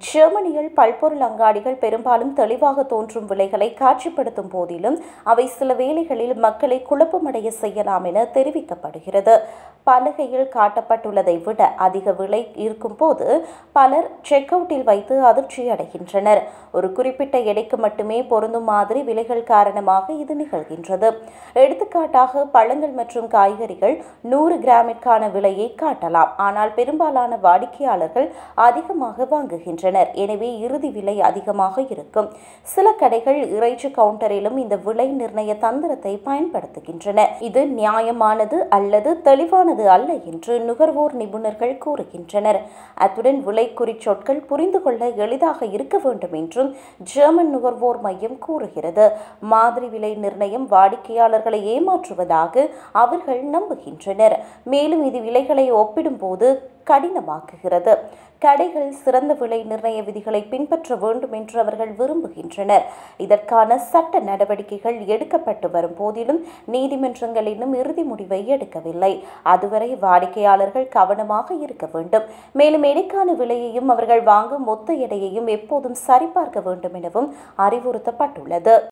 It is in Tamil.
ஜெர்மனியில் பல்பொருள் அங்காடிகள் பெரும்பாலும் தெளிவாக தோன்றும் விலைகளை காட்சிப்படுத்தும் போதிலும் அவை சில வேளைகளில் மக்களை குழப்பமடைய செய்யலாம் என தெரிவிக்கப்படுகிறது. பலகையில் காட்டப்பட்டுள்ளதை விட அதிக விலை இருக்கும் போது பலர் செக் அவுட்டில் வைத்து அதிர்ச்சி அடைகின்றனர். ஒரு குறிப்பிட்ட எடைக்கு மட்டுமே பொருந்தும் மாதிரி விலைகள் காரணமாக இது நிகழ்கின்றது. எடுத்துக்காட்டாக பழங்கள் மற்றும் காய்கறிகள் 100 கிராமிற்கான விலையை காட்டலாம். ஆனால் பெரும்பாலான வாடிக்கையாளர்கள் அதிகமாக வாங்குகின்றனர். எனவே இறுதி விலை அதிகமாக இருக்கும். சில கடைகள் இறைச்சி கவுண்டரிலும் இந்த விலை நிர்ணய தந்திரத்தை பயன்படுத்துகின்றன. இது நியாயமானது அல்லது தெளிவானது அல்ல என்று நுகர்வோர் நிபுணர்கள் கூறுகின்றனர். அத்துடன் விலை குறிச்சொற்கள் புரிந்து கொள்ள எளிதாக இருக்க வேண்டும் என்றும் ஜெர்மன் நுகர்வோர் மையம் கூறுகிறது. மாதிரி விலை நிர்ணயம் வாடிக்கையாளர்களை ஏமாற்றுவதாக அவர்கள் நம்புகின்றனர். மேலும் இது விலைகளை ஒப்பிடும்போது கடினமாக்குகிறது. கடைகள் சிறந்த விலை நிர்ணய விதிகளை பின்பற்ற வேண்டும் என்று அவர்கள் விரும்புகின்றனர். இதற்கான சட்ட நடவடிக்கைகள் எடுக்கப்பட்டு வரும் போதிலும் நீதிமன்றங்கள் இன்னும் இறுதி முடிவை எடுக்கவில்லை. அதுவரை வாடிக்கையாளர்கள் கவனமாக இருக்க வேண்டும். மேலும் எடைக்கான விலையையும் அவர்கள் வாங்கும் மொத்த எடையையும் எப்போதும் சரிபார்க்க வேண்டும் எனவும் அறிவுறுத்தப்பட்டுள்ளது.